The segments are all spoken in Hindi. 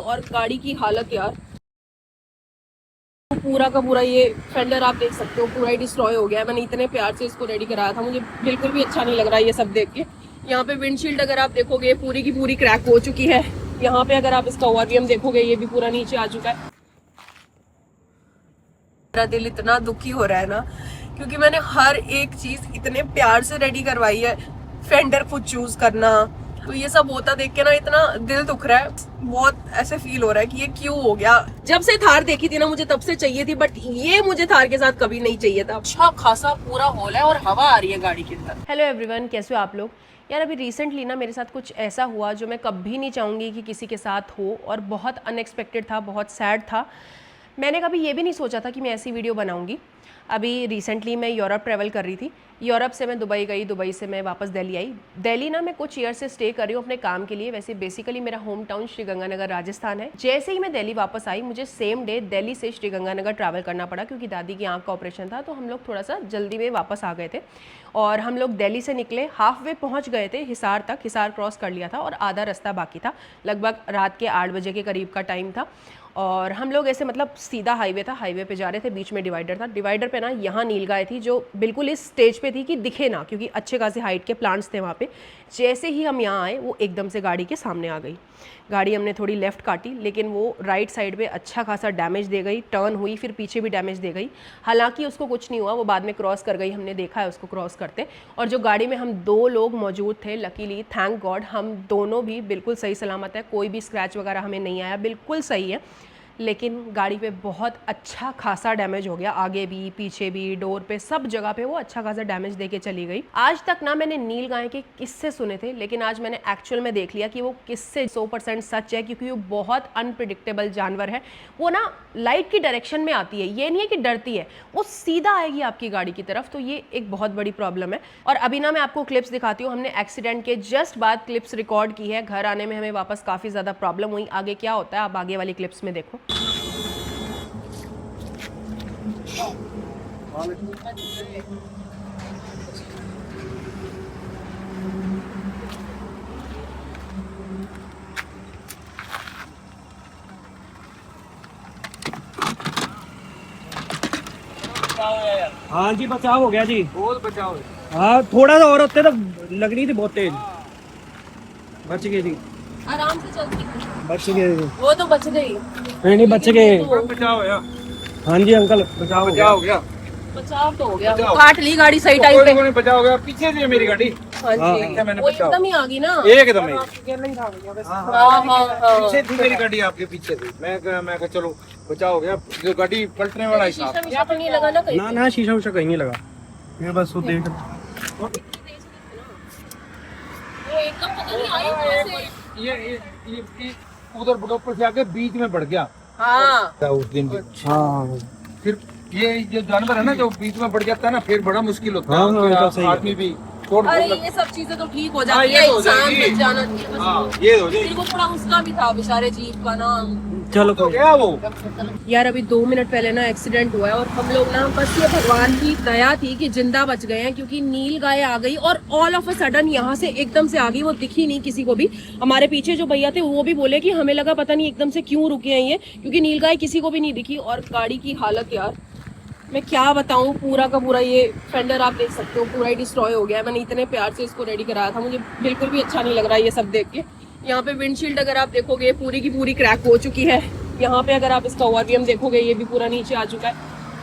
और गाड़ी की हालत यार, पूरा का पूरा ये फेंडर आप देख सकते हो पूरा ही डिस्ट्रॉय हो गया है। मैंने इतने प्यार से इसको रेडी कराया था, मुझे बिल्कुल भी अच्छा नहीं लग रहा है ये सब देख के। यहाँ पे विंडशील्ड अगर आप देखोगे पूरी की पूरी क्रैक हो चुकी है। यहाँ पे अगर आप इसका ओवरव्यू देखोगे ये भी पूरा नीचे आ चुका है। मेरा दिल इतना दुखी हो रहा है ना, क्योंकि मैंने हर एक चीज इतने प्यार से रेडी करवाई है। फेंडर खुद चूज करना, तो ये सब होता देख के ना इतना दिल दुख रहा है। बहुत ऐसे फील हो रहा है कि ये क्यों हो गया। जब से थार देखी थी ना मुझे तब से चाहिए थी, बट ये मुझे थार के साथ कभी नहीं चाहिए था। अच्छा खासा पूरा हॉल है और हवा आ रही है गाड़ी के अंदर। हेलो एवरीवन, कैसे हो आप लोग। यार अभी रिसेंटली ना मेरे साथ कुछ ऐसा हुआ जो मैं कभी नहीं चाहूँगी कि किसी के साथ हो, और बहुत अनएक्सपेक्टेड था, बहुत सैड था। मैंने कभी ये भी नहीं सोचा था कि मैं ऐसी वीडियो बनाऊंगी। अभी रिसेंटली मैं यूरोप ट्रैवल कर रही थी। यूरोप से मैं दुबई गई, दुबई से मैं वापस दिल्ली आई। दिल्ली ना मैं कुछ ईयर से स्टे कर रही हूँ अपने काम के लिए। वैसे बेसिकली मेरा होम टाउन श्रीगंगानगर राजस्थान है। जैसे ही मैं दिल्ली वापस आई, मुझे सेम डे दिल्ली से श्रीगंगानगर ट्रैवल करना पड़ा, क्योंकि दादी की आँख का ऑपरेशन था। तो हम लोग थोड़ा सा जल्दी में वापस आ गए थे, और हम लोग दिल्ली से निकले, हाफ वे पहुँच गए थे हिसार तक। हिसार क्रॉस कर लिया था और आधा रास्ता बाकी था। लगभग रात के 8 बजे के करीब का टाइम था, और हम लोग ऐसे मतलब सीधा हाईवे था, हाईवे पे जा रहे थे। बीच में डिवाइडर था, डिवाइडर पे ना यहाँ नीलगाय थी जो बिल्कुल इस स्टेज पे थी कि दिखे ना, क्योंकि अच्छे खासे हाइट के प्लांट्स थे वहाँ पे। जैसे ही हम यहाँ आए वो एकदम से गाड़ी के सामने आ गई। गाड़ी हमने थोड़ी लेफ़्ट काटी, लेकिन वो राइट साइड पे अच्छा खासा डैमेज दे गई। टर्न हुई, फिर पीछे भी डैमेज दे गई। हालांकि उसको कुछ नहीं हुआ, वो बाद में क्रॉस कर गई, हमने देखा है उसको क्रॉस करते। और जो गाड़ी में हम 2 लोग मौजूद थे, लकीली थैंक गॉड हम दोनों भी बिल्कुल सही सलामत है। कोई भी स्क्रैच वगैरह हमें नहीं आया, बिल्कुल सही है। लेकिन गाड़ी पे बहुत अच्छा खासा डैमेज हो गया, आगे भी पीछे भी, डोर पे, सब जगह पे वो अच्छा खासा डैमेज देके चली गई। आज तक ना मैंने नीलगाय के किस्से सुने थे, लेकिन आज मैंने एक्चुअल में देख लिया कि वो किस्से 100% सच है, क्योंकि वो बहुत अनप्रिडिक्टेबल जानवर है। वो ना लाइट की डायरेक्शन में आती है, ये नहीं है कि डरती है, वो सीधा आएगी आपकी गाड़ी की तरफ। तो ये एक बहुत बड़ी प्रॉब्लम है। और अभी ना मैं आपको क्लिप्स दिखाती हूँ। हमने एक्सीडेंट के जस्ट बाद क्लिप्स रिकॉर्ड की है। घर आने में हमें वापस काफ़ी ज़्यादा प्रॉब्लम हुई। आगे क्या होता है आप आगे वाली क्लिप्स में देखो। हाँ जी, बचाव हो गया जी, बहुत बचाव है। हाँ थोड़ा सा और होते तो लग रही थी बहुत तेज। बच गए जी, आराम से चलती, बच गए जी। वो तो बच गई। नहीं बच गए। बचाव है। हाँ जी अंकल, बचाव बचाव हो गया। बचाव तो हो गया, बचाव। काट ली गाड़ी सही टाइम पे। कोई बचाव हो गया। पीछे से मेरी गाड़ी हाँ जी, मैंने वो बचाव। एकदम ही आ गई ना। एकदम ही। हाँ हाँ पीछे थी मेरी गाड़ी, आपके पीछे थी। मैं कहा चलो बचाव हो गया। जो गाड़ी पलटने वाला हिसाब। शीशा वीशा तो नहीं लगा ना कहीं? ना शीशा उशा कहीं नहीं लगा। ये बस वो देख, वो एकदम पता नहीं आई कैसे। ये उधर ऊपर से आके बीच में बढ़ गया। हाँ उस दिन भी। हाँ फिर ये जो जानवर है ना जो बीच में बढ़ जाता है ना, फिर बड़ा मुश्किल होता है। हाँ, हाँ, सही है। आदमी भी तोड़ अरे फोड़ ये सब चीजें तो ठीक हो हाँ, जाती ये है, तो हो इंसान जाएगी। बच जाना चाहिए बस। हाँ, ये हो जाएगी। फिर वो थोड़ा उसका भी था बेचारे जीव का ना। चलो तो गया वो। यार अभी 2 मिनट पहले ना एक्सीडेंट हुआ है, और हम लोग ना बस ये भगवान की दया थी कि जिंदा बच गए हैं, क्योंकि नील गाय आ गई और ऑल ऑफ अ सडन यहाँ से एकदम से आ गई। वो दिखी नहीं किसी को भी। हमारे पीछे जो भैया थे वो भी बोले कि हमें लगा पता नहीं एकदम से क्यों रुके हैं ये, क्योंकि नील गाय किसी को भी नहीं दिखी। और गाड़ी की हालत यार मैं क्या बताऊं, पूरा का पूरा ये फेंडर आप देख सकते हो पूरा ही डिस्ट्रॉय हो गया है। मैंने इतने प्यार से इसको रेडी कराया था, मुझे बिल्कुल भी अच्छा नहीं लग रहा है ये सब देख के। यहाँ पे विंडशील्ड अगर आप देखोगे पूरी की पूरी क्रैक हो चुकी है। यहाँ पे अगर आप इसका ओवरव्यू देखोगे ये भी पूरा नीचे आ चुका है।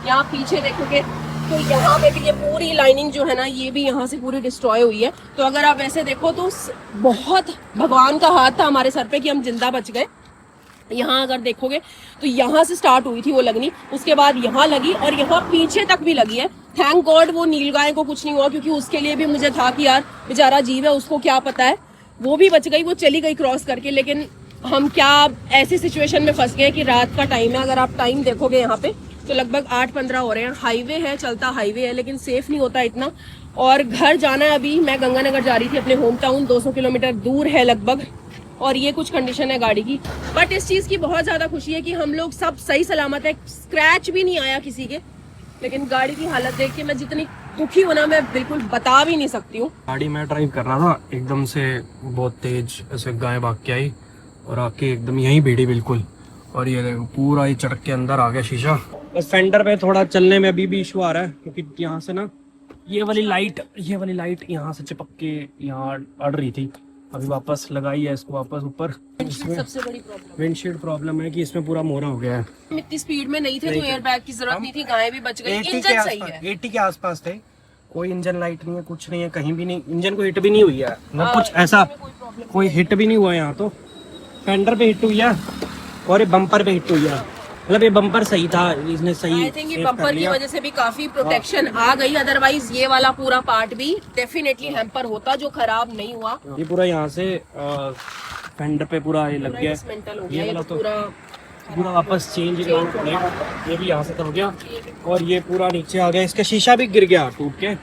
यहाँ पीछे देखोगे तो यहाँ पे भी ये पूरी लाइनिंग जो है ना, ये भी यहाँ से पूरी डिस्ट्रॉय हुई है। तो अगर आप ऐसे देखो तो बहुत भगवान का हाथ था हमारे सर पे कि हम जिंदा बच गए। यहाँ अगर देखोगे तो यहाँ से स्टार्ट हुई थी वो लगनी, उसके बाद यहाँ लगी और यहाँ पीछे तक भी लगी है। थैंक गॉड वो नीलगाय को कुछ नहीं हुआ, क्योंकि उसके लिए भी मुझे था कि यार बेचारा जीव है, उसको क्या पता है। वो भी बच गई, वो चली गई क्रॉस करके। लेकिन हम क्या ऐसी सिचुएशन में फंस गए कि रात का टाइम है। अगर आप टाइम देखोगे यहाँ पे तो लगभग 8:15 हो रहे हैं। हाईवे है, चलता हाईवे है, लेकिन सेफ नहीं होता इतना। और घर जाना है अभी। मैं गंगानगर जा रही थी अपने होम टाउन, 200 किलोमीटर दूर है लगभग। और ये कुछ कंडीशन है गाड़ी की। बट इस चीज की बहुत ज्यादा खुशी है कि हम लोग सब सही सलामत है, स्क्रैच भी नहीं आया किसी के। लेकिन गाड़ी की हालत देख के मैं जितनी दुखी हूं ना, मैं बिल्कुल बता भी नहीं सकती हूँ। गाड़ी मैं ड्राइव कर रहा था, एकदम से बहुत तेज ऐसे गाय भाग के आई और आके एकदम यहीं भिड़ी बिल्कुल। और ये देखो पूरा ये चढ़क के अंदर आ गया शीशा। बस फेंडर पे थोड़ा चलने में अभी भी इशू आ रहा है, क्योंकि यहाँ से ना ये वाली लाइट यहाँ से चिपक के यहाँ अड़ रही थी। अभी वापस लगाई है इसको वापस ऊपर। सबसे बड़ी प्रॉब्लम विंडशील्ड प्रॉब्लम है कि इसमें पूरा मोरा हो गया है। इतनी स्पीड में नहीं थे तो एयर बैग की जरूरत नहीं थी, गायें भी बच गई। इंजन सही है, 80 के आसपास थे। कोई इंजन लाइट नहीं है, कुछ नहीं है, कहीं भी नहीं। इंजन को हिट भी नहीं हुई है ना, कुछ ऐसा कोई हिट भी नहीं हुआ है यहाँ। तो फेंडर पे हिट हुई है और ये बम्पर पे हिट हुई है। मतलब ये बम्पर सही था, इसने सही। आई थिंक ये बम्पर की वजह से भी काफी प्रोटेक्शन आ गई, अदरवाइज ये वाला पूरा पार्ट भी डेफिनेटली हैम्पर होता, जो खराब नहीं हुआ। ये पूरा यहाँ से फेंडर पे पूरा ये लग गया। डिसमेंटल हो ये गया, वाला तो तो पूरा वापस चेंज ये भी यहाँ से हो गया और ये पूरा नीचे आ गया। इसका शीशा भी गिर गया टूट के,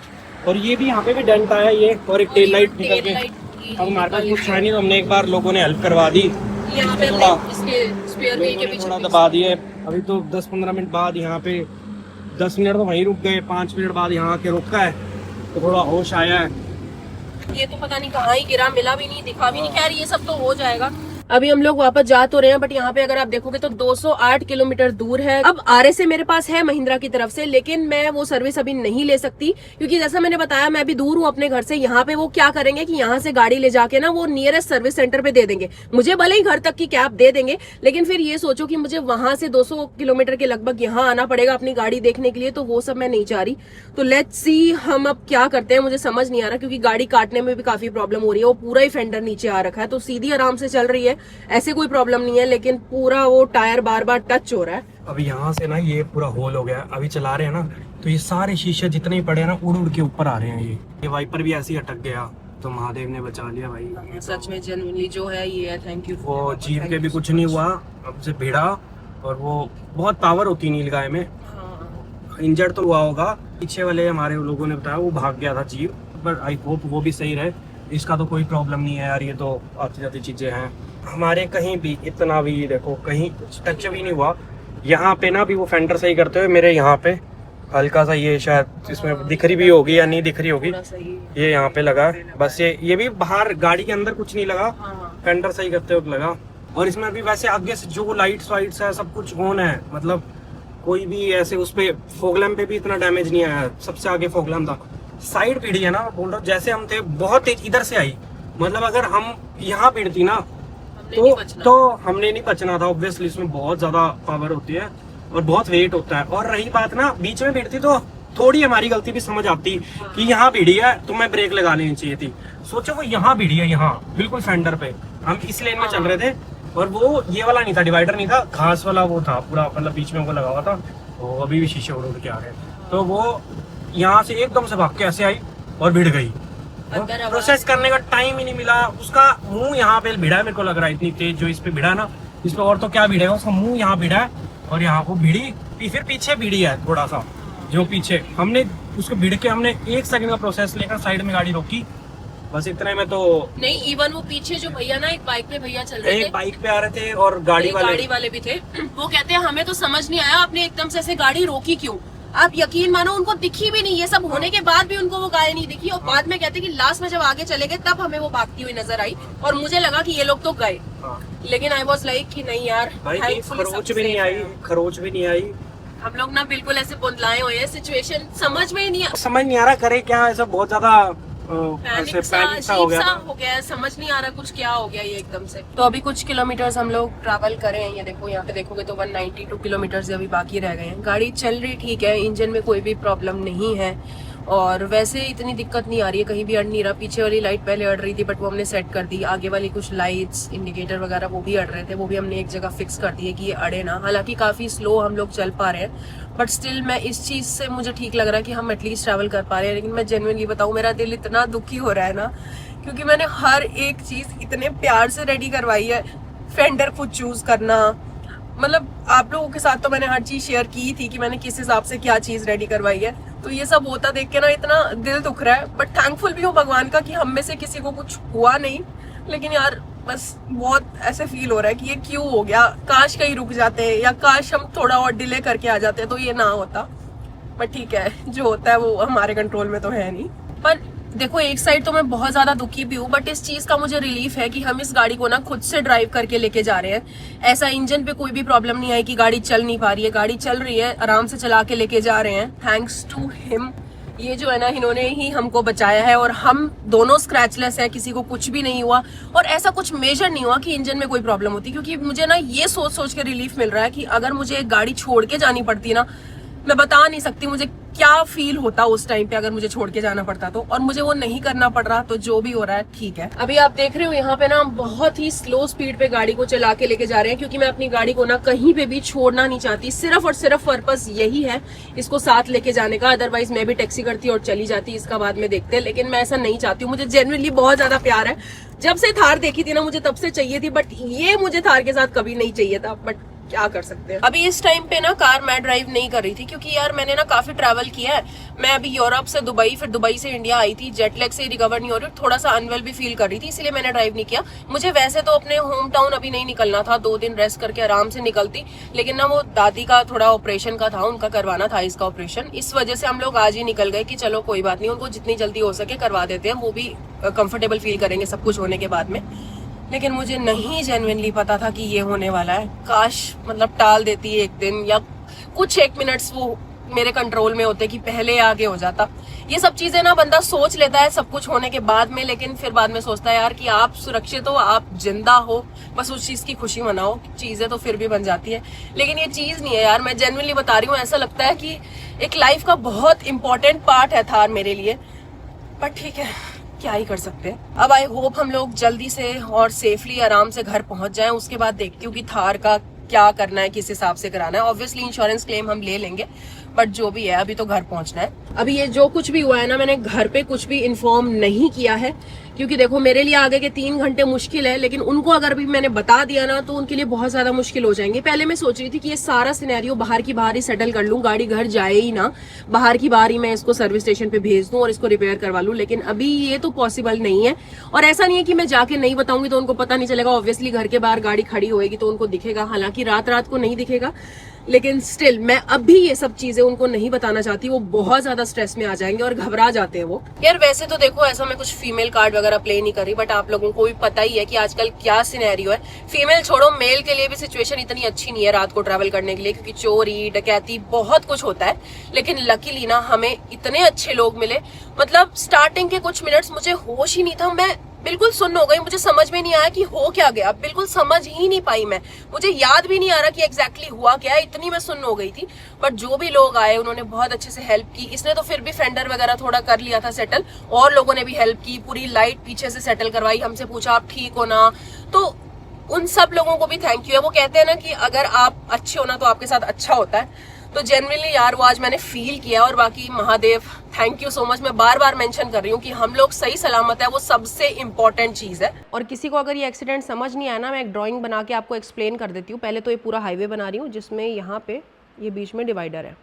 और ये भी यहाँ पे भी डेंट आया ये, और एक टेल लाइट निकल के। अब हमारे पास कुछ है नहीं, तो हमने एक बार लोगों ने हेल्प करवा दी, यहाँ पे थोड़ा इसके स्पेयर व्हील के पीछे थोड़ा दबा दिए। अभी तो 10-15 मिनट बाद यहाँ पे 10 मिनट तो वहीं रुक गए, 5 मिनट बाद यहाँ के रुका है तो थोड़ा होश आया है। ये तो पता नहीं कहाँ ही गिरा, मिला भी नहीं, दिखा भी नहीं। खैर ये सब तो हो जाएगा। अभी हम लोग वापस जा तो रहे हैं, बट यहाँ पे अगर आप देखोगे तो 208 किलोमीटर दूर है। अब RSA मेरे पास है महिंद्रा की तरफ से, लेकिन मैं वो सर्विस अभी नहीं ले सकती, क्योंकि जैसा मैंने बताया मैं अभी दूर हूँ अपने घर से। यहाँ पे वो क्या करेंगे कि यहाँ से गाड़ी ले जाके ना वो नियरेस्ट सर्विस सेंटर पे दे देंगे। मुझे भले ही घर तक की कैब दे देंगे, लेकिन फिर ये सोचो कि मुझे वहां से 200 किलोमीटर के लगभग यहाँ आना पड़ेगा अपनी गाड़ी देखने के लिए, तो वो सब मैं नहीं चाह रही। तो लेट्स सी हम अब क्या करते हैं, मुझे समझ नहीं आ रहा, क्योंकि गाड़ी काटने में भी काफी प्रॉब्लम हो रही है। वो पूरा ही फेंडर नीचे आ रखा है, तो सीधी आराम से चल रही है, ऐसे कोई प्रॉब्लम नहीं है, लेकिन पूरा वो टायर बार बार टच हो रहा है। अभी यहाँ से ना ये पूरा होल हो गया है। अभी चला रहे हैं ना तो ये सारे शीशे जितने ही पड़े हैं ना उड़ उड़ के ऊपर आ रहे हैं। ये वाइपर भी ऐसे ही अटक गया, तो महादेव ने बचा लिया भाई। सच में जेन्युइनली जो है ये है, थैंक यू। वो जीप के भी कुछ नहीं हुआ, अब से भिड़ा, और वो बहुत पावर होती है नीलगाय में। इंजर्ड तो हुआ होगा। पीछे वाले हमारे लोगों ने बताया वो भाग गया था जीप, बट आई होप वो भी सही रहे। इसका तो कोई प्रॉब्लम नहीं है यार, ये तो आती जाती चीजें हैं। हमारे कहीं भी इतना भी देखो कहीं टच भी नहीं हुआ। यहाँ पे ना भी वो फेंडर सही करते हुए मेरे यहाँ पे हल्का सा ये शायद इसमें दिख रही भी होगी या नहीं दिख रही होगी, ये यहाँ पे लगा है बस। ये भी बाहर गाड़ी के अंदर कुछ नहीं लगा, फेंडर सही करते हुए लगा। और इसमें अभी वैसे आगे से जो लाइट्स वाइट्स है सब कुछ ऑन है, मतलब कोई भी ऐसे उस पे फॉग लैम्प पे भी इतना डैमेज नहीं आया। सबसे आगे फॉग लैम्प था। साइड पीढ़ी है ना, बोल रहा हूँ जैसे हम थे बहुत तेज इधर से आई, मतलब अगर हम यहाँ पीड़ती ना तो हमने नहीं बचना था। ऑब्वियसली इसमें बहुत ज्यादा पावर होती है और बहुत वेट होता है। और रही बात ना बीच में भिड़ती तो थोड़ी हमारी गलती भी समझ आती कि यहाँ भिड़ी है तो मैं ब्रेक लगा लेनी चाहिए थी। सोचो वो यहाँ भिड़ी है, यहाँ बिल्कुल फेंडर पे। हम इस लेन में चल रहे थे और वो ये वाला नहीं था, डिवाइडर नहीं था, घास वाला वो था पूरा, मतलब बीच में वो लगा हुआ था। तो अभी भी शीशे उड़ के आ रहे, तो वो यहाँ से एकदम से भाग के ऐसे आई और भिड़ गई। प्रोसेस करने का टाइम ही नहीं मिला। उसका मुंह यहाँ पे भिड़ा है, मेरे को लग रहा है इतनी तेज जो इस पे भिड़ा है ना, इस पे और तो क्या भिड़ेगा, उसका मुंह यहाँ भिड़ा है और यहाँ को भिड़ी, फिर पीछे भिड़ी है थोड़ा सा जो पीछे। हमने उसको भिड़ के हमने 1 सेकंड का प्रोसेस लेकर साइड में गाड़ी रोकी, बस इतने में तो नहीं। इवन वो पीछे जो भैया ना एक बाइक पे भैया चल रहे थे, एक बाइक पे आ रहे थे और गाड़ी वाले भी थे। वो कहते हैं हमें तो समझ नहीं आया आपने एकदम से ऐसे गाड़ी रोकी क्यों। आप यकीन मानो उनको दिखी भी नहीं, ये सब होने के बाद भी उनको वो गाय नहीं दिखी। और बाद में कहते कि लास्ट में जब आगे चले गए तब हमें वो भागती हुई नजर आई और मुझे लगा कि ये लोग तो गए। लेकिन आई वाज लाइक कि नहीं यार, खरोच भी नहीं आई। हम लोग ना बिल्कुल ऐसे बुंदलाए हुए हैं, सिचुएशन समझ में ही नहीं आ रहा करे क्या। ऐसा बहुत ज्यादा पैनिक सा हो गया, समझ नहीं आ रहा कुछ क्या हो गया ये एकदम से। तो अभी कुछ किलोमीटर्स हम लोग ट्रैवल करे हैं। ये देखो यहाँ पे देखोगे तो 192 किलोमीटर्स अभी बाकी रह गए हैं। गाड़ी चल रही ठीक है, इंजन में कोई भी प्रॉब्लम नहीं है और वैसे इतनी दिक्कत नहीं आ रही है, कहीं भी अड़ नहीं रहा। पीछे वाली लाइट पहले अड़ रही थी बट वो हमने सेट कर दी। आगे वाली कुछ लाइट्स इंडिकेटर वगैरह वो भी अड़ रहे थे, वो भी हमने एक जगह फिक्स कर दिए कि ये अड़े ना। हालांकि काफी स्लो हम लोग चल पा रहे हैं, बट स्टिल मैं इस चीज से मुझे ठीक लग रहा है कि हम एटलीस्ट ट्रैवल कर पा रहे हैं। लेकिन मैं जेन्युइनली बताऊं, मेरा दिल इतना दुखी हो रहा है ना, क्योंकि मैंने हर एक चीज इतने प्यार से रेडी करवाई है। फेंडर खुद चूज करना, मतलब आप लोगों के साथ तो मैंने हर चीज शेयर की थी कि मैंने किस हिसाब से क्या चीज रेडी करवाई है। तो ये सब होता देख के ना इतना दिल दुख रहा है, बट थैंकफुल भी हूँ भगवान का कि हम में से किसी को कुछ हुआ नहीं। लेकिन यार बस बहुत ऐसे फील हो रहा है कि ये क्यों हो गया, काश कहीं रुक जाते या काश हम थोड़ा और डिले करके आ जाते तो ये ना होता। पर ठीक है, जो होता है वो हमारे कंट्रोल में तो है नहीं। पर देखो एक साइड तो मैं बहुत ज्यादा दुखी भी हूँ, बट इस चीज का मुझे रिलीफ है कि हम इस गाड़ी को ना खुद से ड्राइव करके लेके जा रहे हैं। ऐसा इंजन पे कोई भी प्रॉब्लम नहीं आई कि गाड़ी चल नहीं पा रही है, गाड़ी चल रही है, आराम से चला के लेके जा रहे हैं, थैंक्स टू हिम। ये जो है ना, इन्होंने ही हमको बचाया है और हम दोनों स्क्रैचलेस है, किसी को कुछ भी नहीं हुआ और ऐसा कुछ मेजर नहीं हुआ कि इंजन में कोई प्रॉब्लम होती। क्योंकि मुझे ना ये सोच सोच के रिलीफ मिल रहा है कि अगर मुझे एक गाड़ी छोड़ के जानी पड़ती ना, मैं बता नहीं सकती मुझे क्या फील होता उस टाइम पे अगर मुझे छोड़ के जाना पड़ता तो, और मुझे वो नहीं करना पड़ रहा, तो जो भी हो रहा है ठीक है। अभी आप देख रहे हो यहाँ पे ना बहुत ही स्लो स्पीड पे गाड़ी को चला के लेके जा रहे हैं, क्योंकि मैं अपनी गाड़ी को ना कहीं पे भी छोड़ना नहीं चाहती। सिर्फ और सिर्फ पर्पस यही है इसको साथ लेके जाने का, अदरवाइज मैं भी टैक्सी करती और चली जाती, इसका बाद में देखते हैं। लेकिन मैं ऐसा नहीं चाहती हूँ, मुझे जेन्युइनली बहुत ज्यादा प्यार है। जब से थार देखी थी ना मुझे तब से चाहिए थी, बट ये मुझे थार के साथ कभी नहीं चाहिए था, बट क्या कर सकते हैं। अभी इस टाइम पे ना कार मैं ड्राइव नहीं कर रही थी, क्योंकि यार मैंने ना काफी ट्रैवल किया है। मैं अभी यूरोप से दुबई, फिर दुबई से इंडिया आई थी, जेट लैग से रिकवर नहीं हो रही, थोड़ा सा अनवेल भी फील कर रही थी, इसलिए मैंने ड्राइव नहीं किया। मुझे वैसे तो अपने होम टाउन अभी नहीं निकलना था, 2 दिन रेस्ट करके आराम से निकलती, लेकिन ना वो दादी का थोड़ा ऑपरेशन का था, उनका करवाना था इसका ऑपरेशन, इस वजह से हम लोग आज ही निकल गए कि चलो कोई बात नहीं, उनको जितनी जल्दी हो सके करवा देते हैं, वो भी कंफर्टेबल फील करेंगे सब कुछ होने के बाद में। लेकिन मुझे नहीं जेन्युइनली पता था कि ये होने वाला है। काश मतलब टाल देती एक दिन या कुछ 1 मिनट्स वो मेरे कंट्रोल में होते कि पहले आगे हो जाता। ये सब चीजें ना बंदा सोच लेता है सब कुछ होने के बाद में, लेकिन फिर बाद में सोचता है यार कि आप सुरक्षित हो, आप जिंदा हो, बस उस चीज की खुशी मनाओ। चीजें तो फिर भी बन जाती है, लेकिन ये चीज नहीं है यार, मैं जेन्युइनली बता रही हूँ। ऐसा लगता है कि एक लाइफ का बहुत इंपॉर्टेंट पार्ट है थार मेरे लिए, पर ठीक है क्या ही कर सकते हैं। अब आई होप हम लोग जल्दी से और सेफली आराम से घर पहुंच जाएं। उसके बाद देखती हूँ कि थार का क्या करना है, किस हिसाब से कराना है। ऑब्वियसली इंश्योरेंस क्लेम हम ले लेंगे, बट जो भी है अभी तो घर पहुंचना है। अभी ये जो कुछ भी हुआ है ना, मैंने घर पे कुछ भी इन्फॉर्म नहीं किया है, क्योंकि देखो मेरे लिए आगे के 3 घंटे मुश्किल है, लेकिन उनको अगर भी मैंने बता दिया ना तो उनके लिए बहुत ज्यादा मुश्किल हो जाएंगे। पहले मैं सोच रही थी कि ये सारा सिनेरियो बाहर की बाहर ही सेटल कर लूं, गाड़ी घर जाए ही ना, बाहर की बाहर ही मैं इसको सर्विस स्टेशन पे भेज दूं और इसको रिपेयर करवा लूं, लेकिन अभी ये तो पॉसिबल नहीं है। और ऐसा नहीं है कि मैं जाके नहीं बताऊंगी तो उनको पता नहीं चलेगा, ऑब्वियसली घर के बाहर गाड़ी खड़ी होएगी तो उनको दिखेगा, हालांकि रात रात को नहीं दिखेगा, लेकिन स्टिल मैं अभी ये सब चीजें उनको नहीं बताना चाहती। वो बहुत ज्यादा स्ट्रेस में आ जाएंगे और घबरा जाते हैं वो। यार वैसे तो देखो ऐसा मैं कुछ फीमेल कार्ड वगैरह प्ले नहीं कर रही, बट आप लोगों को भी पता ही है कि आजकल क्या सिनेरियो है। फीमेल छोड़ो, मेल के लिए भी सिचुएशन इतनी अच्छी नहीं है रात को ट्रैवल करने के लिए, क्योंकि चोरी डकैती बहुत कुछ होता है। लेकिन लकीली ना हमें इतने अच्छे लोग मिले, मतलब स्टार्टिंग के कुछ मिनट्स मुझे होश ही नहीं था, मैं बिल्कुल सुन्न हो गई, मुझे समझ में नहीं आया कि हो क्या गया, बिल्कुल समझ ही नहीं पाई मैं, मुझे याद भी नहीं आ रहा कि एग्जैक्टली हुआ क्या है, इतनी मैं सुन्न हो गई थी। बट जो भी लोग आए उन्होंने बहुत अच्छे से हेल्प की। इसने तो फिर भी फेंडर वगैरह थोड़ा कर लिया था सेटल, और लोगों ने भी हेल्प की, पूरी लाइट पीछे से सेटल करवाई, हमसे पूछा आप ठीक हो ना, तो उन सब लोगों को भी थैंक यू है। वो कहते हैं ना कि अगर आप अच्छे हो ना तो आपके साथ अच्छा होता है, तो जेन्युइनली यार वो आज मैंने फील किया। और बाकी Mahadev thank you so much, मैं बार बार मेंशन कर रही हूँ कि हम लोग सही सलामत है, वो सबसे इंपॉर्टेंट चीज है। और किसी को अगर ये एक्सीडेंट समझ नहीं आया ना, मैं एक ड्राइंग बना के आपको एक्सप्लेन कर देती हूँ। पहले तो ये पूरा हाईवे बना रही हूँ, जिसमें यहाँ पे ये बीच में डिवाइडर है,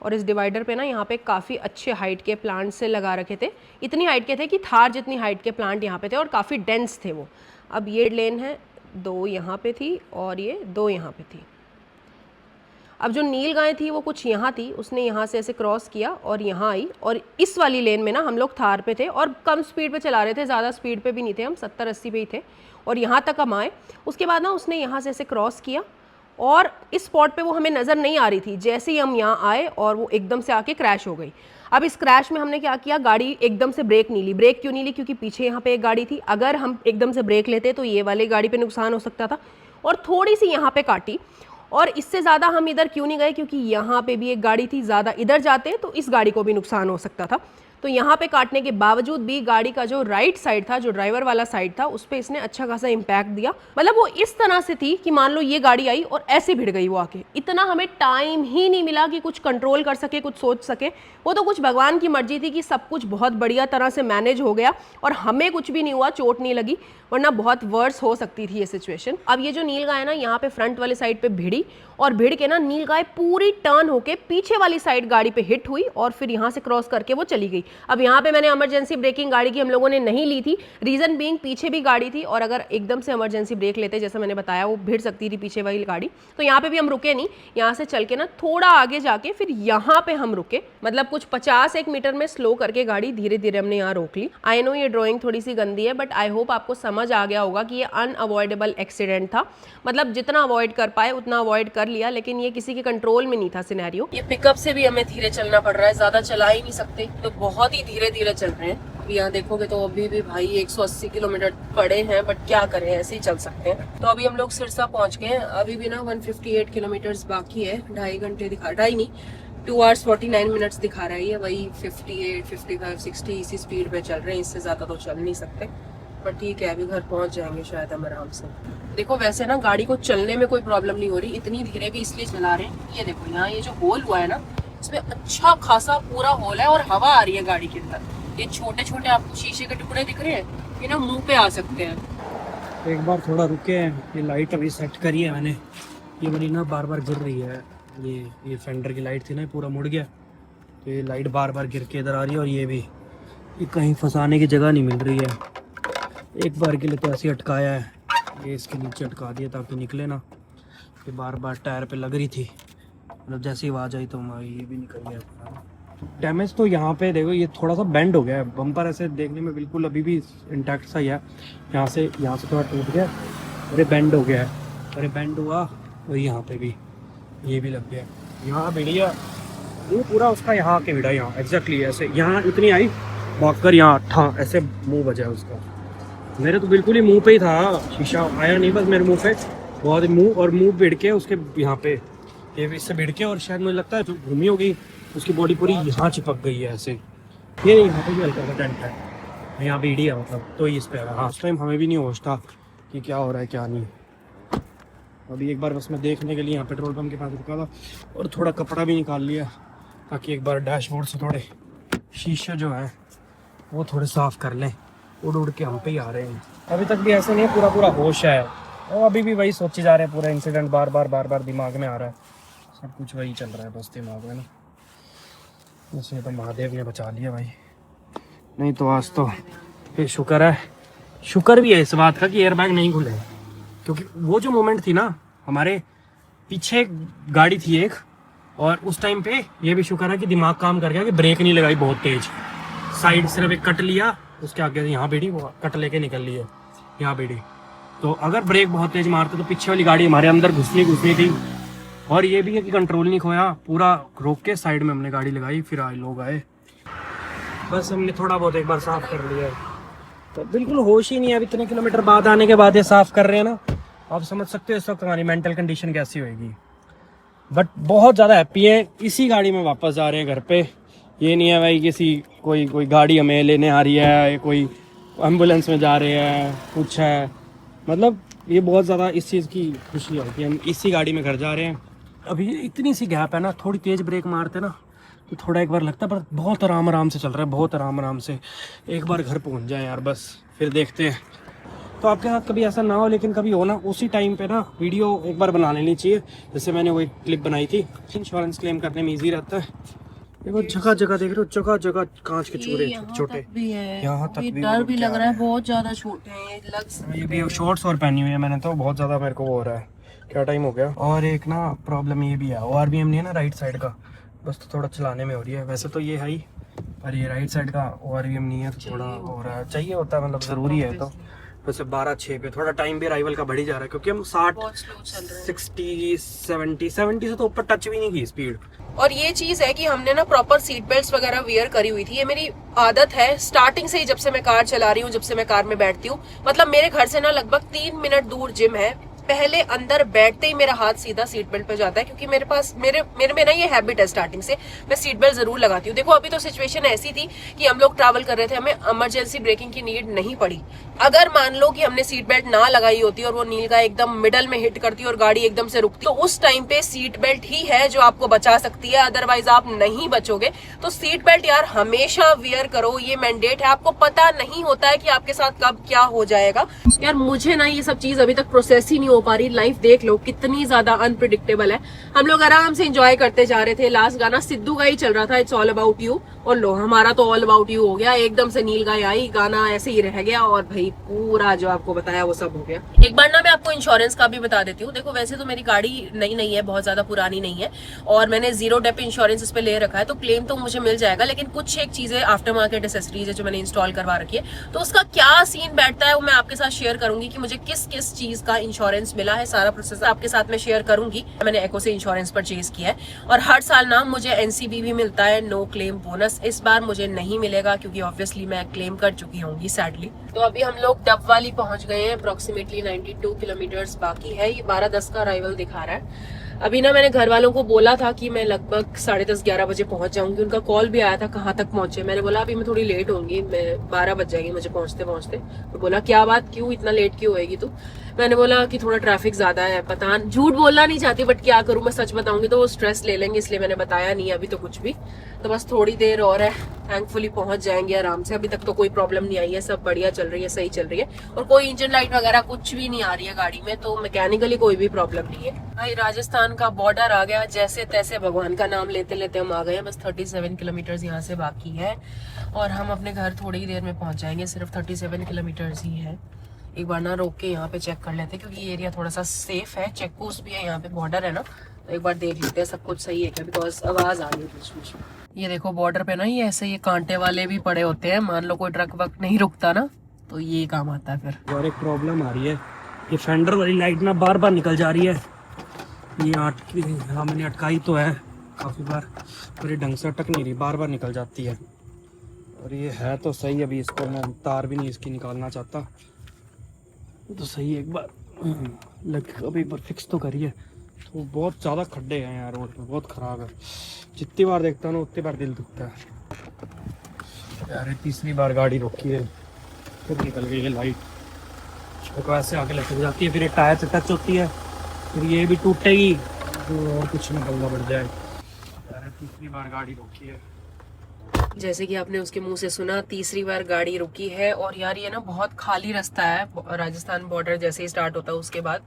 और इस डिवाइडर पे ना यहाँ पे काफ़ी अच्छे हाइट के प्लांट से लगा रखे थे, इतनी हाइट के थे कि थार जितनी हाइट के प्लांट यहाँ पे थे, और काफ़ी डेंस थे वो। अब ये लेन है, 2 यहाँ पे थी और ये 2 यहाँ पे थी। अब जो नील गाय थी वो कुछ यहाँ थी, उसने यहाँ से ऐसे क्रॉस किया और यहाँ आई, और इस वाली लेन में ना हम लोग थार पे थे और कम स्पीड पे चला रहे थे, ज़्यादा स्पीड पे भी नहीं थे, हम 70-80 पे ही थे, और यहाँ तक हम आए। उसके बाद ना उसने यहाँ से ऐसे क्रॉस किया, और इस स्पॉट पे वो हमें नज़र नहीं आ रही थी। जैसे ही हम यहाँ आए और वो एकदम से आके क्रैश हो गई। अब इस क्रैश में हमने क्या किया, गाड़ी एकदम से ब्रेक नहीं ली। ब्रेक क्यों नहीं ली? क्योंकि पीछे यहाँ पे एक गाड़ी थी, अगर हम एकदम से ब्रेक लेते तो ये वाली गाड़ी पे नुकसान हो सकता था, और थोड़ी सी यहाँ पे काटी। और इससे ज़्यादा हम इधर क्यों नहीं गए? क्योंकि यहाँ पे भी एक गाड़ी थी, ज़्यादा इधर जाते तो इस गाड़ी को भी नुकसान हो सकता था। तो यहाँ पे काटने के बावजूद भी गाड़ी का जो राइट साइड था, जो ड्राइवर वाला साइड था, उस पर इसने अच्छा खासा इम्पैक्ट दिया। मतलब वो इस तरह से थी कि मान लो ये गाड़ी आई और ऐसे भिड़ गई वो आके। इतना हमें टाइम ही नहीं मिला कि कुछ कंट्रोल कर सके, कुछ सोच सके। वो तो कुछ भगवान की मर्जी थी कि सब कुछ बहुत बढ़िया तरह से मैनेज हो गया और हमें कुछ भी नहीं हुआ, चोट नहीं लगी, वरना बहुत वर्स हो सकती थी ये सिचुएशन। अब ये जो नील गाय है ना, यहाँ पे फ्रंट वाले साइड पे भिड़ी, और भिड़ के ना नील गाय पूरी टर्न होके पीछे वाली साइड गाड़ी पे हिट हुई और फिर यहाँ से क्रॉस करके वो चली गई। अब यहाँ पे मैंने इमरजेंसी ब्रेकिंग गाड़ी की हम लोगों ने नहीं ली थी, रीजन बीइंग पीछे भी गाड़ी थी और अगर एकदम से इमरजेंसी ब्रेक लेते जैसा मैंने बताया वो भिड़ सकती थी पीछे वाली गाड़ी। तो यहाँ पे भी हम रुके नहीं, यहाँ से चल के ना थोड़ा आगे जाके फिर यहाँ पे हम रुके, मतलब कुछ 50 मीटर में स्लो करके गाड़ी धीरे धीरे हमने यहाँ रोक ली। आई नो ये ड्राइंग थोड़ी सी गंदी है बट आई होप आपको समझ आ गया होगा कि ये अनअवॉइडेबल एक्सीडेंट था, मतलब जितना अवॉइड कर पाए उतना अवॉइड कर लिया, लेकिन ये किसी के कंट्रोल में नहीं था सिनेरियो। ये पिकअप से भी हमें धीरे चलना पड़ रहा है, ज्यादा चला ही नहीं सकते तो बहुत ही धीरे धीरे चल रहे हैं। यहाँ देखोगे तो अभी भी भाई 180 किलोमीटर पड़े हैं बट क्या करें, ऐसे ही चल सकते हैं। तो अभी हम लोग सिरसा पहुंच गए हैं, अभी भी ना 158 किलोमीटर बाकी है, 2.5 घंटे दिखा, 2.5 नहीं 2 hours 49 मिनट्स दिखा रहा है ये, वही 58, 55, 60 इसी स्पीड पे चल रहे हैं, इससे ज्यादा तो चल नहीं सकते। पर ठीक है अभी घर पहुंच जाएंगे शायद हम आराम से। देखो वैसे ना गाड़ी को चलने में कोई प्रॉब्लम नहीं हो रही, इतनी धीरे भी इसलिए चला रहे हैं, ये देखो यहाँ ये जो होल हुआ है ना इसमें अच्छा खासा पूरा होल है और हवा आ रही है गाड़ी के अंदर। ये छोटे छोटे आपको शीशे के टुकड़े दिख रहे हैं, ये ना मुंह पे आ सकते हैं। एक बार थोड़ा रुके हैं, ये लाइट अभी सेट करी है मैंने, ये वाली ना बार बार गिर रही है, ये फेंडर की लाइट थी ना पूरा मुड़ गया तो ये लाइट बार बार गिर के इधर आ रही है और ये भी ये कहीं फंसाने की जगह नहीं मिल रही है। एक बार के लिए तो ऐसे अटकाया है, ये इसके नीचे अटका दिया ताकि निकले ना, ये बार बार टायर पे लग रही थी, मतलब जैसे ही आवाज़ आई तो हमारी ये भी निकल गया। डैमेज तो यहाँ पे देखो ये थोड़ा सा बेंड हो गया है, बम्पर ऐसे देखने में बिल्कुल अभी भी इंटैक्ट सा ही है, यहाँ से थोड़ा टूट गया और ये बेंड हो गया है, और ये बेंड हुआ और यहाँ पे भी ये भी लग गया, यहाँ भिड़िया ये पूरा उसका यहाँ के भिड़ा, यहाँ एग्जैक्टली ऐसे यहाँ इतनी आई भागकर यहाँ ठा ऐसे मुंह बजा उसका, मेरे तो बिल्कुल ही मुंह पे ही था, शीशा आया नहीं बस मेरे मुंह पे, बहुत ही मुंह और मुंह भिड़ के उसके यहाँ पे ये भी इससे भिड़ के, और शायद मुझे लगता है जो घूमी होगी उसकी बॉडी पूरी यहाँ चिपक गई है ऐसे, ये नहीं यहाँ पे भी हल्का सा डेंट है, यहाँ भी है मतलब, तो इस पे हाँ उस टाइम हमें भी नहीं होश था कि क्या हो रहा है क्या नहीं। अभी एक बार बस मैं देखने के लिए यहाँ पेट्रोल पंप के पास रुका था और थोड़ा कपड़ा भी निकाल लिया ताकि एक बार डैशबोर्ड से थोड़े शीशे जो हैं वो थोड़े साफ़ कर लें, उड़ उड़ के हम पे ही आ रहे हैं। अभी तक भी ऐसे नहीं है, पूरा पूरा होश है और अभी भी वही सोचे जा रहे हैं, पूरा इंसिडेंट बार बार दिमाग में आ रहा है, सब कुछ वही चल रहा है बस दिमाग में ना। इसमें तो महादेव ने बचा लिया भाई, नहीं तो आज तो ये शुक्र है, शुक्र भी है इस बात का कि एयरबैग नहीं खुले, क्योंकि वो जो मोमेंट थी ना हमारे पीछे गाड़ी थी एक, और उस टाइम पे ये भी शुक्र है कि दिमाग काम कर गया कि ब्रेक नहीं लगाई बहुत तेज, साइड सिर्फ एक कट लिया, उसके आगे यहाँ बेड़ी वो कट लेके निकल ली है यहाँ बेड़ी, तो अगर ब्रेक बहुत तेज मारते तो पीछे वाली गाड़ी हमारे अंदर घुसनी थी। और ये भी है कि कंट्रोल नहीं खोया, पूरा रोक के साइड में हमने गाड़ी लगाई, फिर आए लोग आए, बस हमने थोड़ा बहुत एक बार साफ कर लिया, तो बिल्कुल होश ही नहीं है। अब इतने किलोमीटर बाद आने के बाद ये साफ कर रहे हैं ना, आप समझ सकते हो इस वक्त हमारी मेंटल कंडीशन कैसी होगी। बट बहुत ज़्यादा हैप्पी है, इसी गाड़ी में वापस जा रहे हैं घर पे, ये नहीं है भाई किसी कोई गाड़ी हमें लेने आ रही है, कोई एम्बुलेंस में जा रहे हैं, कुछ है, मतलब ये बहुत ज़्यादा इस चीज़ की खुशी है कि हम इसी गाड़ी में घर जा रहे हैं। अभी इतनी सी गैप है ना, थोड़ी तेज़ ब्रेक मारते ना तो थोड़ा एक बार लगता है, पर बहुत आराम से चल रहा है, बहुत आराम से। एक बार घर पहुंच जाए यार बस, फिर देखते हैं। तो आपके साथ कभी ऐसा ना हो, लेकिन कभी हो ना, उसी टाइम पे ना वीडियो एक बार बना लेनी चाहिए, जैसे मैंने वही क्लिप बनाई थी। इंश्योरेंस क्लेम करने में ईजी रहता है। देखो जगह जगह देख रहे हो, जगह कांच के चूरे छोटे, यहाँ तक भी डर भी लग रहा है, बहुत ज्यादा छोटे हैं। ये भी शॉर्ट्स और पहनी हुई है मैंने, तो बहुत ज़्यादा मेरे को वो हो रहा है, क्या टाइम हो गया। और एक ना प्रॉब्लम ये भी है, ORVM नहीं है ना राइट साइड का, बस तो थोड़ा चलाने में हो रही है। वैसे तो ये है ही, पर ये राइट साइड का ORVM नहीं है तो थोड़ा हो रहा है, चाहिए होता है, मतलब ज़रूरी है। तो वैसे 12:06 पे थोड़ा टाइम भी अराइवल का बढ़ ही जा रहा है, क्योंकि हम 60, 60, 70 से तो ऊपर टच भी नहीं की स्पीड। और ये चीज है कि हमने ना प्रॉपर सीट बेल्ट वगैरह वेयर करी हुई थी। ये मेरी आदत है स्टार्टिंग से ही, जब से मैं कार चला रही हूँ, जब से मैं कार में बैठती हूँ। मतलब मेरे घर से ना लगभग 3 मिनट दूर जिम है, पहले अंदर बैठते ही मेरा हाथ सीधा सीट बेल्ट पे जाता है, क्योंकि मेरे पास मेरे में ना ये हैबिट है, स्टार्टिंग से मैं सीट बेल्ट जरूर लगाती हूँ। देखो अभी तो सिचुएशन ऐसी थी कि हम लोग ट्रैवल कर रहे थे, हमें इमरजेंसी ब्रेकिंग की नीड नहीं पड़ी। अगर मान लो कि हमने सीट बेल्ट ना लगाई होती और वो नीलगाय एकदम मिडल में हिट करती और गाड़ी एकदम से रुकती, तो उस टाइम पे सीट बेल्ट ही है जो आपको बचा सकती है, अदरवाइज आप नहीं बचोगे। तो सीट बेल्ट यार हमेशा वेयर करो, ये मैंडेट है। आपको पता नहीं होता है कि आपके साथ कब क्या हो जाएगा। यार मुझे ना ये सब चीज अभी तक प्रोसेस ही नहीं हो हो पा रही। लाइफ देख लो कितनी ज्यादा अनप्रिडिक्टेबल है। हम लोग आराम से एंजॉय करते जा रहे थे। लास्ट गाना सिद्धू का ही चल रहा था, इट्स ऑल अबाउट यू, और लो हमारा तो ऑल अबाउट यू हो गया। एकदम से नील गाय आई, गाना ऐसे ही रह गया और भाई पूरा जो आपको बताया वो सब हो गया। एक बार ना मैं आपको इंश्योरेंस का भी बता देती हूँ। देखो वैसे तो मेरी गाड़ी नई नहीं है, बहुत ज्यादा पुरानी नहीं है, और मैंने 0 डेप इंश्योरेंस इस पे ले रखा है, तो क्लेम तो मुझे मिल जाएगा। लेकिन कुछ एक चीजें आफ्टर मार्केट एसेसरीज है जो मैंने इंस्टॉल करवा रखी है, तो उसका क्या सीन बैठता है वो मैं आपके साथ शेयर करूंगी कि मुझे किस किस चीज का इंश्योरेंस मिला है। सारा प्रोसेस आपके साथ में शेयर करूंगी। मैंने एको से इंश्योरेंस परचेज किया है और हर साल ना मुझे एनसीबी भी मिलता है, नो क्लेम बोनस। इस बार मुझे नहीं मिलेगा क्योंकि ऑब्वियसली मैं क्लेम कर चुकी होंगी सैडली। तो अभी हम लोग डबवाली पहुंच गए हैं। अप्रोक्सीमेटली 92 किलोमीटर्स बाकी है। ये 12:10 का अराइवल दिखा रहा है। अभी ना मैंने घर वालों को बोला था कि मैं लगभग 10:30-11 बजे पहुंच जाऊंगी। उनका कॉल भी आया था कहाँ तक पहुंचे। मैंने बोला अभी मैं थोड़ी लेट होंगी, मैं 12 बज जाएगी मुझे पहुंचते पहुंचते। तो बोला क्या बात, क्यों इतना लेट क्यों होएगी तू? मैंने बोला कि थोड़ा ट्रैफिक ज्यादा है, पता झूठ बोलना नहीं चाहती बट क्या करूं, मैं सच बताऊंगी तो वो स्ट्रेस ले लेंगे, इसलिए मैंने बताया नहीं अभी तो कुछ भी। तो बस थोड़ी देर और है, थैंकफुली पहुंच जाएंगे आराम से। अभी तक तो कोई प्रॉब्लम नहीं आई है, सब बढ़िया चल रही है, सही चल रही है, और कोई इंजन लाइट वगैरह कुछ भी नहीं आ रही है गाड़ी में, तो मैकेनिकली कोई भी प्रॉब्लम नहीं है। भाई राजस्थान का बॉर्डर आ गया, जैसे तैसे भगवान का नाम लेते लेते हम आ गए। बस 37 किलोमीटर यहाँ से बाकी है और हम अपने घर थोड़ी ही देर में पहुंच जाएंगे। सिर्फ 37 किलोमीटर ही है। एक बार ना रोक के यहाँ पे चेक कर लेते हैं क्योंकि ये एरिया थोड़ा सा सेफ है, चेक पोस्ट भी है यहाँ पे, बॉर्डर है ना, तो एक बार देख लेते हैं सब कुछ सही है क्या, बिकॉज आवाज आ रही है बीच बीच में। ये देखो बॉर्डर पे ना ये ऐसे ये कांटे वाले भी पड़े होते हैं, मान लो कोई ट्रक वक नहीं रुकता ना तो ये काम आता है फिर। और एक प्रॉब्लम आ रही है, ये फेंडर वाली लाइट ना बार बार निकल जा रही है। ये हाँ मैंने अटकाई तो है काफ़ी बार, पर ये ढंग से अटक नहीं रही, बार बार निकल जाती है। और ये है तो सही, अभी इसको मैं तार भी नहीं इसकी निकालना चाहता, तो सही एक बार लग अभी एक बार फिक्स तो करिए। तो बहुत ज़्यादा खड्डे हैं यार रोड में, बहुत ख़राब है। जितनी बार देखता हूँ ना उतनी बार दिल दुखता है यार। तीसरी बार गाड़ी रोकी है, फिर निकल गई है लाइट, तो ऐसे आगे लटक जाती है, फिर ये टायर से टच होती है, फिर ये भी टूटेगी तो और कुछ निकलना पड़ जाए यार। तीसरी बार गाड़ी रोकी है। जैसे कि आपने उसके मुंह से सुना, तीसरी बार गाड़ी रुकी है। और यार ये ना बहुत खाली रास्ता है, राजस्थान बॉर्डर जैसे ही स्टार्ट होता है उसके बाद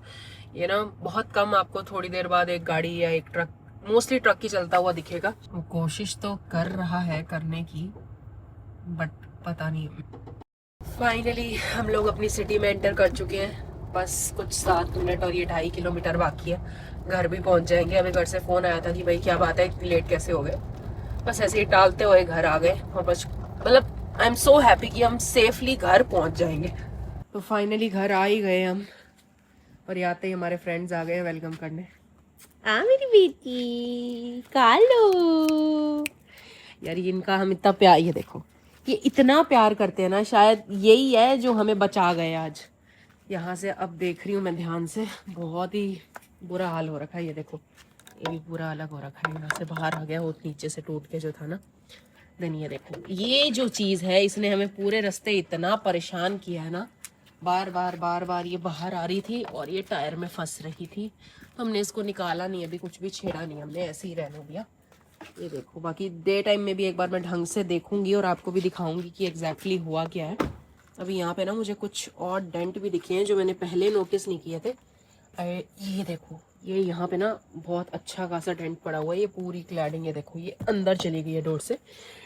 ये ना बहुत कम, आपको थोड़ी देर बाद एक गाड़ी या एक ट्रक, मोस्टली ट्रक ही चलता हुआ दिखेगा। वो कोशिश तो कर रहा है करने की, बट पता नहीं। फाइनली हम लोग अपनी सिटी में एंटर कर चुके हैं। बस कुछ 7 मिनट और ये 2.5 किलोमीटर बाकी है, घर भी पहुंच जाएंगे। हमें घर से फोन आया था कि भाई क्या बात है इतनी लेट कैसे हो गए। बस ऐसे ही टालते हुए घर आ गए और बस मतलब आई एम सो हैप्पी कि हम सेफली घर पहुंच जाएंगे। तो फाइनली घर आ ही गए हम, और ये आते ही हमारे फ्रेंड्स आ गए वेलकम करने। मेरी बेटी कालो यार, इनका हम इतना प्यार, ये देखो ये इतना प्यार करते हैं ना, शायद यही है जो हमें बचा गए आज। यहाँ से अब देख रही हूँ मैं ध्यान से, बहुत ही बुरा हाल हो रखा है। ये देखो ये भी पूरा अलग हो रखा है, यहाँ से बाहर आ गया वो नीचे से टूट के जो था ना। देन ये देखो ये जो चीज़ है इसने हमें पूरे रास्ते इतना परेशान किया है ना, बार बार ये बाहर आ रही थी और ये टायर में फंस रही थी। हमने इसको निकाला नहीं, अभी कुछ भी छेड़ा नहीं हमने, ऐसे ही रहने दिया। ये देखो बाकी डे टाइम में भी एक बार मैं ढंग से देखूंगी और आपको भी दिखाऊंगी कि एग्जैक्टली हुआ क्या है। अभी यहाँ पे ना मुझे कुछ और डेंट भी दिखे हैं जो मैंने पहले नोटिस नहीं किए थे। ये देखो ये यहाँ पे ना बहुत अच्छा खासा डेंट पड़ा हुआ है। ये पूरी क्लैडिंग ये देखो ये अंदर चली गई है डोर से।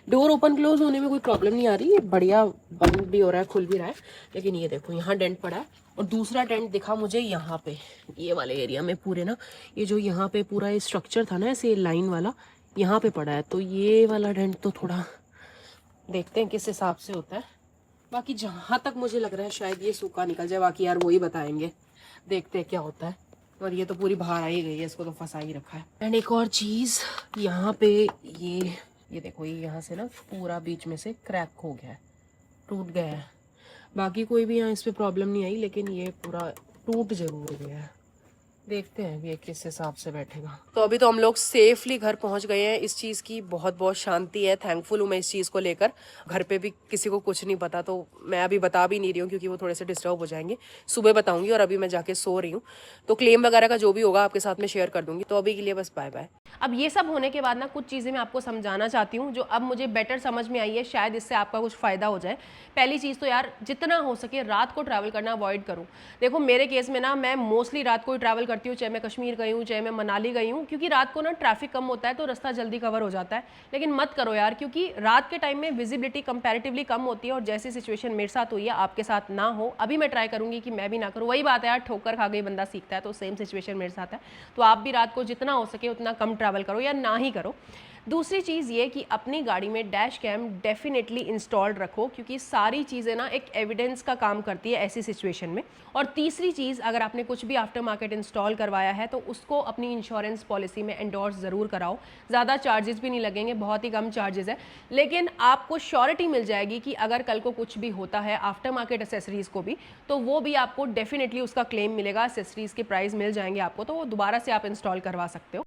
डोर ओपन क्लोज होने में कोई प्रॉब्लम नहीं आ रही, ये बढ़िया बंद भी हो रहा है, खुल भी रहा है। लेकिन ये देखो यहाँ डेंट पड़ा है, और दूसरा डेंट दिखा मुझे यहाँ पे ये वाले एरिया में पूरे ना, ये जो यहाँ पे पूरा ये स्ट्रक्चर था ना ऐसे लाइन वाला, यहाँ पे पड़ा है। तो ये वाला डेंट तो थोड़ा देखते हैं किस हिसाब से होता है। बाकी जहाँ तक मुझे लग रहा है शायद ये सूखा निकल जाए, बाकी यार वही बताएंगे, देखते हैं क्या होता है। और ये तो पूरी बाहर आ ही गई है, इसको तो फंसा ही रखा है। एंड एक और चीज़ यहाँ पे ये देखो ये यहाँ से ना पूरा बीच में से क्रैक हो गया है, टूट गया है। बाकी कोई भी यहाँ इस पे प्रॉब्लम नहीं आई, लेकिन ये पूरा टूट जरूर गया है। देखते हैं ये किस हिसाब से बैठेगा। तो अभी तो हम लोग सेफली घर पहुंच गए हैं। इस चीज़ की बहुत बहुत शांति है, थैंकफुल हूँ मैं इस चीज़ को लेकर। घर पे भी किसी को कुछ नहीं पता, तो मैं अभी बता भी नहीं रही हूँ क्योंकि वो थोड़े से डिस्टर्ब हो जाएंगे। सुबह बताऊंगी, और अभी मैं जाके सो रही हूँ। तो क्लेम वगैरह का जो भी होगा आपके साथ में शेयर कर दूंगी। तो अभी के लिए बस बाय बाय। अब ये सब होने के बाद ना कुछ चीज़ें मैं आपको समझाना चाहती हूँ जो अब मुझे बेटर समझ में आई है, शायद इससे आपका कुछ फ़ायदा हो जाए। पहली चीज़ तो यार जितना हो सके रात को ट्रैवल करना अवॉइड करो। देखो मेरे केस में ना मैं मोस्टली रात को ही ट्रैवल करती हूँ, चाहे मैं कश्मीर गई हूँ चाहे मैं मनाली गई हूँ, क्योंकि रात को ना ट्रैफिक कम होता है तो रास्ता जल्दी कवर हो जाता है। लेकिन मत करो यार, क्योंकि रात के टाइम में विजिबिलिटी कंपैरेटिवली कम होती है और जैसी सिचुएशन मेरे साथ हुई है आपके साथ ना हो। अभी मैं ट्राई करूँगी कि मैं भी ना करूँ। वही बात है यार, ठोकर खा गई बंदा सीखता है, तो सेम सिचुएशन मेरे साथ है। तो आप भी रात को जितना हो सके उतना कम ट्रैवल करो या ना ही करो। दूसरी चीज़ ये कि अपनी गाड़ी में डैश कैम डेफिनेटली इंस्टॉल्ड रखो, क्योंकि सारी चीज़ें ना एक एविडेंस का काम करती है ऐसी सिचुएशन में। और तीसरी चीज़, अगर आपने कुछ भी आफ्टर मार्केट इंस्टॉल करवाया है तो उसको अपनी इंश्योरेंस पॉलिसी में एंडोर्स ज़रूर कराओ। ज़्यादा चार्जेस भी नहीं लगेंगे, बहुत ही कम चार्जेस है, लेकिन आपको श्योरिटी मिल जाएगी कि अगर कल को कुछ भी होता है आफ्टर मार्केट एसेसरीज़ को भी, तो वो भी आपको डेफिनेटली उसका क्लेम मिलेगा, एसेसरीज़ के प्राइस मिल जाएंगे आपको, तो वो दोबारा से आप इंस्टॉल करवा सकते हो।